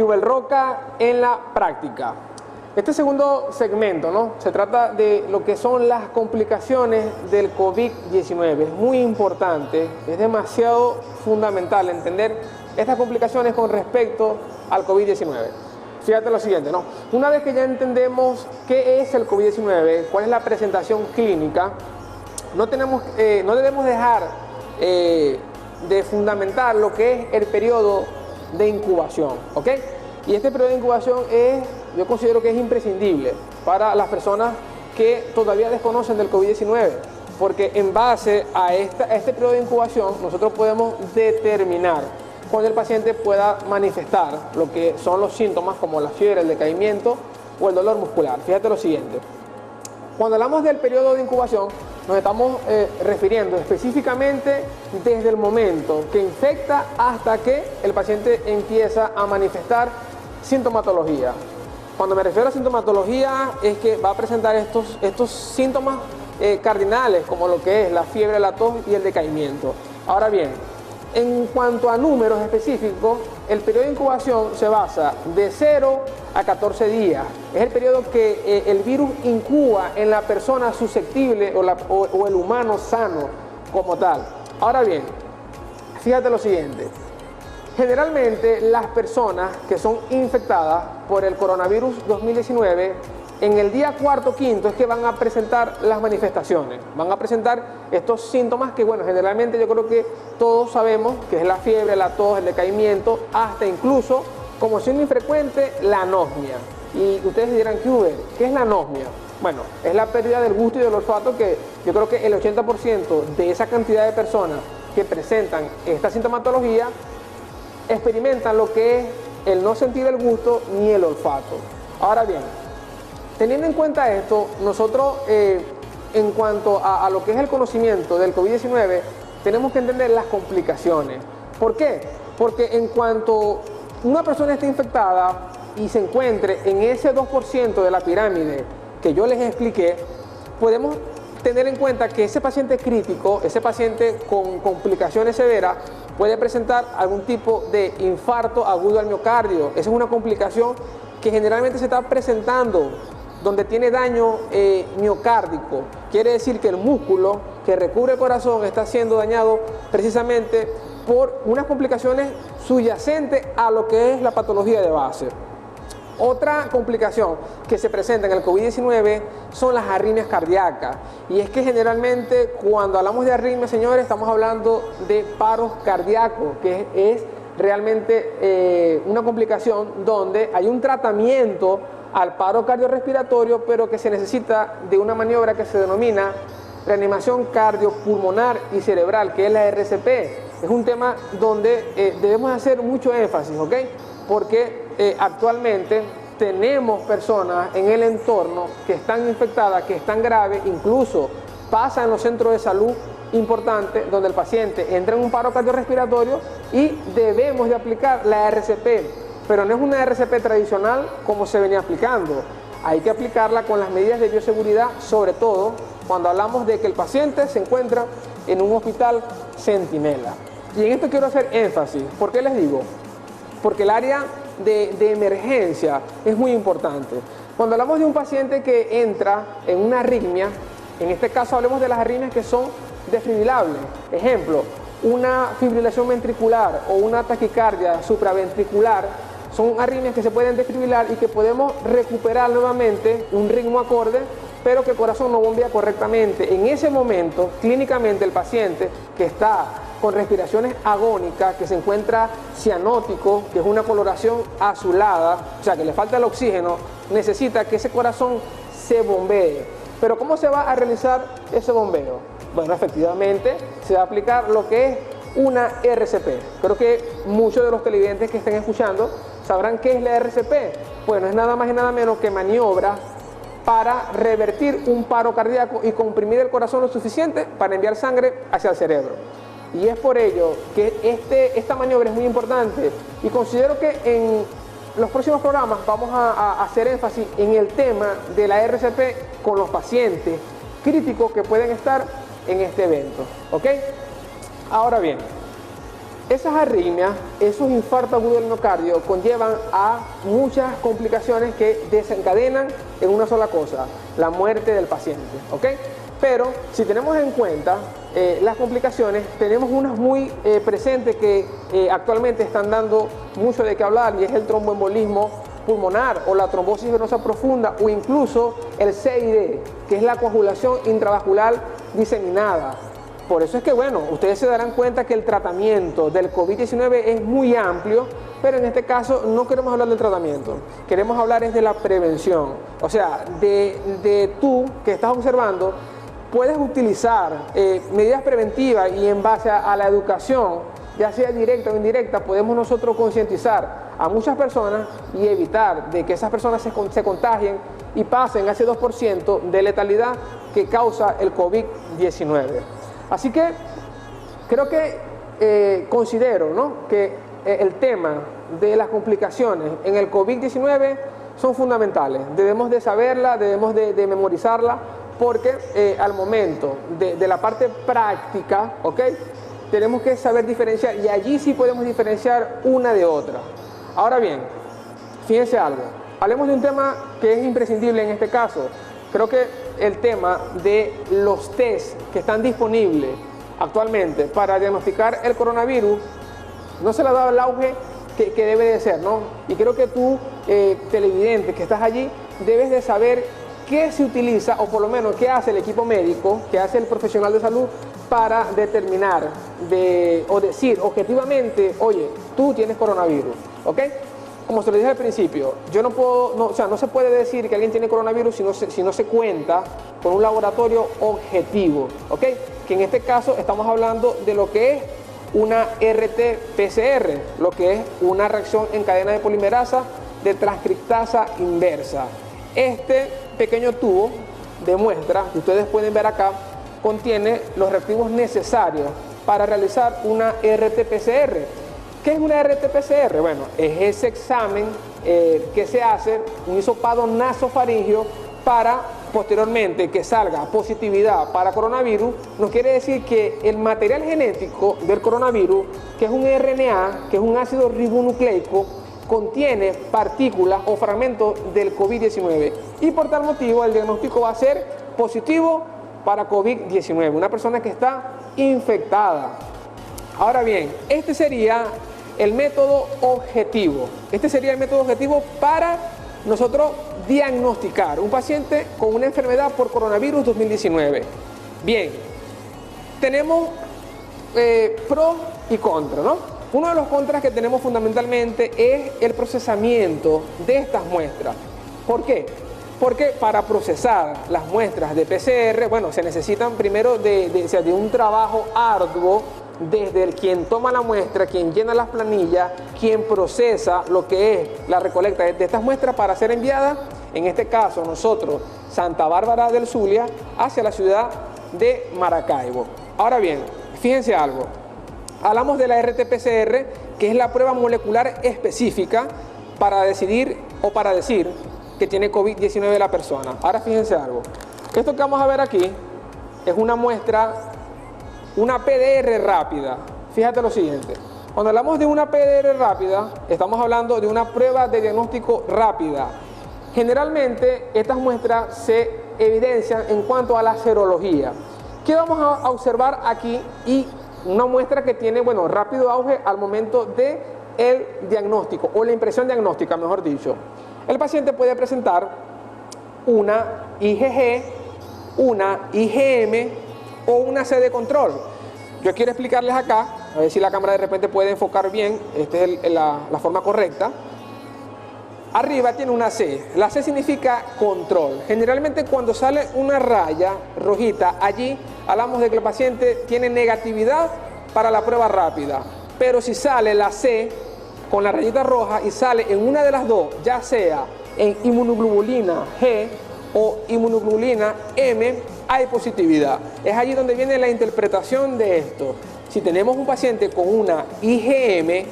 Yubel Roca en la práctica. Este segundo segmento, ¿no?, se trata de lo que son las complicaciones del COVID-19. Es muy importante, es demasiado fundamental entender estas complicaciones con respecto al COVID-19. Fíjate lo siguiente, ¿no? Una vez que ya entendemos qué es el COVID-19, cuál es la presentación clínica, no debemos dejar de fundamentar lo que es el periodo de incubación, ¿ok? Y este periodo de incubación yo considero que es imprescindible para las personas que todavía desconocen del COVID-19, porque en base a este periodo de incubación nosotros podemos determinar cuando el paciente pueda manifestar lo que son los síntomas como la fiebre, el decaimiento o el dolor muscular. Fíjate lo siguiente, cuando hablamos del periodo de incubación nos estamos refiriendo específicamente desde el momento que infecta hasta que el paciente empieza a manifestar sintomatología. Cuando me refiero a sintomatología es que va a presentar estos síntomas cardinales como lo que es la fiebre, la tos y el decaimiento. Ahora bien, en cuanto a números específicos, el periodo de incubación se basa de 0 a 14 días. Es el periodo que el virus incuba en la persona susceptible o el humano sano como tal. Ahora bien, fíjate lo siguiente. Generalmente las personas que son infectadas por el coronavirus 2019, en el día cuarto o quinto es que van a presentar las manifestaciones, van a presentar estos síntomas que, bueno, generalmente yo creo que todos sabemos que es la fiebre, la tos, el decaimiento, hasta incluso, como signo infrecuente, la anosmia. Y ustedes dirán, ¿qué es la anosmia? Bueno, es la pérdida del gusto y del olfato, que yo creo que el 80% de esa cantidad de personas que presentan esta sintomatología experimentan lo que es el no sentir el gusto ni el olfato. Ahora bien, teniendo en cuenta esto, nosotros en cuanto a lo que es el conocimiento del COVID-19, tenemos que entender las complicaciones. ¿Por qué? Porque en cuanto una persona esté infectada y se encuentre en ese 2% de la pirámide que yo les expliqué, podemos tener en cuenta que ese paciente crítico, ese paciente con complicaciones severas, puede presentar algún tipo de infarto agudo al miocardio. Esa es una complicación que generalmente se está presentando donde tiene daño miocárdico. Quiere decir que el músculo que recubre el corazón está siendo dañado precisamente por unas complicaciones subyacentes a lo que es la patología de base. Otra complicación que se presenta en el COVID-19 son las arritmias cardíacas. Y es que generalmente cuando hablamos de arritmias, señores, estamos hablando de paros cardíacos, que es realmente una complicación donde hay un tratamiento al paro cardiorrespiratorio, pero que se necesita de una maniobra que se denomina reanimación cardiopulmonar y cerebral, que es la RCP. Es un tema donde debemos hacer mucho énfasis, ¿ok? Porque actualmente tenemos personas en el entorno que están infectadas, que están graves, incluso pasa en los centros de salud importantes donde el paciente entra en un paro cardiorrespiratorio y debemos de aplicar la RCP, pero no es una RCP tradicional como se venía aplicando. Hay que aplicarla con las medidas de bioseguridad, sobre todo cuando hablamos de que el paciente se encuentra en un hospital centinela. Y en esto quiero hacer énfasis. ¿Por qué les digo? Porque el área de emergencia es muy importante. Cuando hablamos de un paciente que entra en una arritmia, en este caso hablemos de las arritmias que son desfibrilables. Ejemplo, una fibrilación ventricular o una taquicardia supraventricular son arritmias que se pueden desfibrilar y que podemos recuperar nuevamente un ritmo acorde, pero que el corazón no bombea correctamente. En ese momento, clínicamente, el paciente que está con respiraciones agónicas, que se encuentra cianótico, que es una coloración azulada, o sea que le falta el oxígeno, necesita que ese corazón se bombee. Pero ¿cómo se va a realizar ese bombeo? Bueno, efectivamente se va a aplicar lo que es una RCP. Creo que muchos de los televidentes que estén escuchando sabrán qué es la RCP. Bueno, es nada más y nada menos que maniobras para revertir un paro cardíaco y comprimir el corazón lo suficiente para enviar sangre hacia el cerebro. Y es por ello que esta maniobra es muy importante y considero que en los próximos programas vamos a hacer énfasis en el tema de la RCP con los pacientes críticos que pueden estar en este evento, ¿ok? Ahora bien, Esas arritmias, esos infartos agudos del miocardio conllevan a muchas complicaciones que desencadenan en una sola cosa, la muerte del paciente, ¿ok? Pero si tenemos en cuenta las complicaciones, tenemos unas muy presentes que actualmente están dando mucho de qué hablar, y es el tromboembolismo pulmonar o la trombosis venosa profunda, o incluso el CID, que es la coagulación intravascular diseminada. Por eso es que, bueno, ustedes se darán cuenta que el tratamiento del COVID-19 es muy amplio, pero en este caso no queremos hablar del tratamiento, queremos hablar es de la prevención. O sea, de tú que estás observando, puedes utilizar medidas preventivas, y en base a la educación, ya sea directa o indirecta, podemos nosotros concientizar a muchas personas y evitar de que esas personas se contagien y pasen a ese 2% de letalidad que causa el COVID-19. Así que creo que considero, ¿no?, que el tema de las complicaciones en el COVID-19 son fundamentales. Debemos de saberla, debemos de memorizarla, porque al momento de la parte práctica, ¿ok?, tenemos que saber diferenciar, y allí sí podemos diferenciar una de otra. Ahora bien, fíjense algo, hablemos de un tema que es imprescindible en este caso. Creo que el tema de los test que están disponibles actualmente para diagnosticar el coronavirus no se le ha dado el auge que debe de ser, ¿no? Y creo que tú, televidente que estás allí, debes de saber qué se utiliza, o por lo menos qué hace el equipo médico, qué hace el profesional de salud para determinar o decir objetivamente, oye, tú tienes coronavirus, ¿ok? Como se lo dije al principio, yo no puedo, no se puede decir que alguien tiene coronavirus si no se cuenta con un laboratorio objetivo, ¿ok? Que en este caso estamos hablando de lo que es una RT-PCR, lo que es una reacción en cadena de polimerasa de transcriptasa inversa. Este pequeño tubo de muestra que ustedes pueden ver acá contiene los reactivos necesarios para realizar una RT-PCR. ¿Qué es una RT-PCR? Bueno, es ese examen que se hace, un hisopado nasofaringeo, para posteriormente que salga positividad para coronavirus. Nos quiere decir que el material genético del coronavirus, que es un RNA, que es un ácido ribonucleico, contiene partículas o fragmentos del COVID-19, y por tal motivo el diagnóstico va a ser positivo para COVID-19, una persona que está infectada. Ahora bien, este sería el método objetivo. Este sería el método objetivo para nosotros diagnosticar un paciente con una enfermedad por coronavirus 2019. Bien, tenemos pro y contra, ¿no? Uno de los contras que tenemos fundamentalmente es el procesamiento de estas muestras. ¿Por qué? Porque para procesar las muestras de PCR, bueno, se necesitan primero de un trabajo arduo desde quien toma la muestra, quien llena las planillas, quien procesa lo que es la recolecta de estas muestras para ser enviadas, en este caso nosotros, Santa Bárbara del Zulia, hacia la ciudad de Maracaibo. Ahora bien, fíjense algo, hablamos de la RT-PCR, que es la prueba molecular específica para decidir o para decir que tiene COVID-19 la persona. Ahora fíjense algo, esto que vamos a ver aquí es una muestra, una PCR rápida. Fíjate lo siguiente, cuando hablamos de una PCR rápida, estamos hablando de una prueba de diagnóstico rápida. Generalmente estas muestras se evidencian en cuanto a la serología. ¿Qué vamos a observar aquí? Y una muestra que tiene, bueno, rápido auge al momento del diagnóstico, o la impresión diagnóstica, mejor dicho. El paciente puede presentar una IgG, una IgM o una C de control. Yo quiero explicarles acá, a ver si la cámara de repente puede enfocar bien, esta es la forma correcta. Arriba tiene una C, la C significa control. Generalmente cuando sale una raya rojita, allí hablamos de que el paciente tiene negatividad para la prueba rápida. Pero si sale la C con la rayita roja y sale en una de las dos, ya sea en inmunoglobulina G o inmunoglobulina M, hay positividad. Es allí donde viene la interpretación de esto. Si tenemos un paciente con una IgM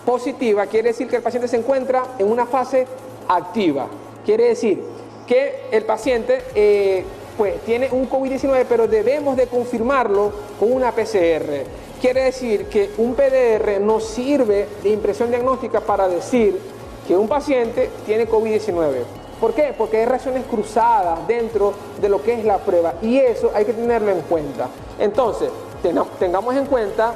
positiva, quiere decir que el paciente se encuentra en una fase activa. Quiere decir que el paciente pues tiene un COVID-19, pero debemos de confirmarlo con una PCR. Quiere decir que un PDR nos sirve de impresión diagnóstica para decir que un paciente tiene COVID-19. ¿Por qué? Porque hay reacciones cruzadas dentro de lo que es la prueba y eso hay que tenerlo en cuenta. Entonces, tengamos en cuenta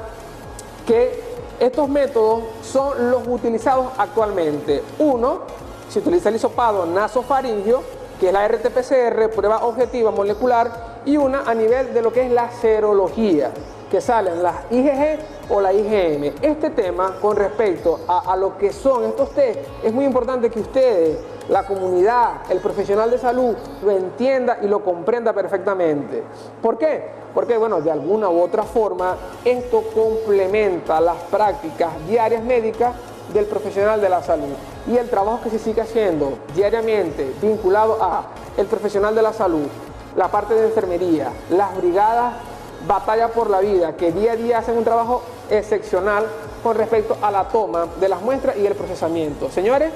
que estos métodos son los utilizados actualmente. Uno, se utiliza el hisopado nasofaringio, que es la RT-PCR, prueba objetiva molecular, y una a nivel de lo que es la serología, que salen las IgG o la IgM. Este tema con respecto a lo que son estos test, es muy importante que ustedes, la comunidad, el profesional de salud, lo entienda y lo comprenda perfectamente. ¿Por qué? Porque, bueno, de alguna u otra forma, esto complementa las prácticas diarias médicas del profesional de la salud y el trabajo que se sigue haciendo diariamente vinculado a el profesional de la salud, la parte de enfermería, las brigadas Batalla por la Vida, que día a día hacen un trabajo excepcional con respecto a la toma de las muestras y el procesamiento. Señores,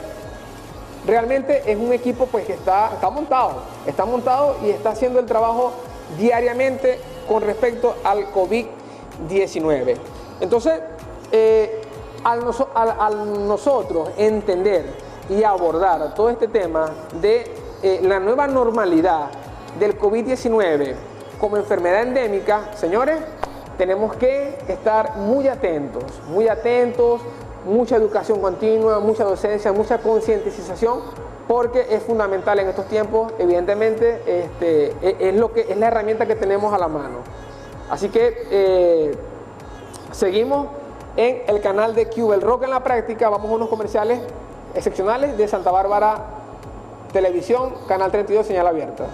realmente es un equipo pues que está montado y está haciendo el trabajo diariamente con respecto al COVID-19. Entonces, al nosotros entender y abordar todo este tema de la nueva normalidad del COVID-19 como enfermedad endémica, señores, tenemos que estar muy atentos, mucha educación continua, mucha docencia, mucha concientización, porque es fundamental en estos tiempos, evidentemente, es la herramienta que tenemos a la mano. Así que seguimos en el canal de CUBE, el rock en la práctica. Vamos a unos comerciales excepcionales de Santa Bárbara Televisión, canal 32, señal abierta.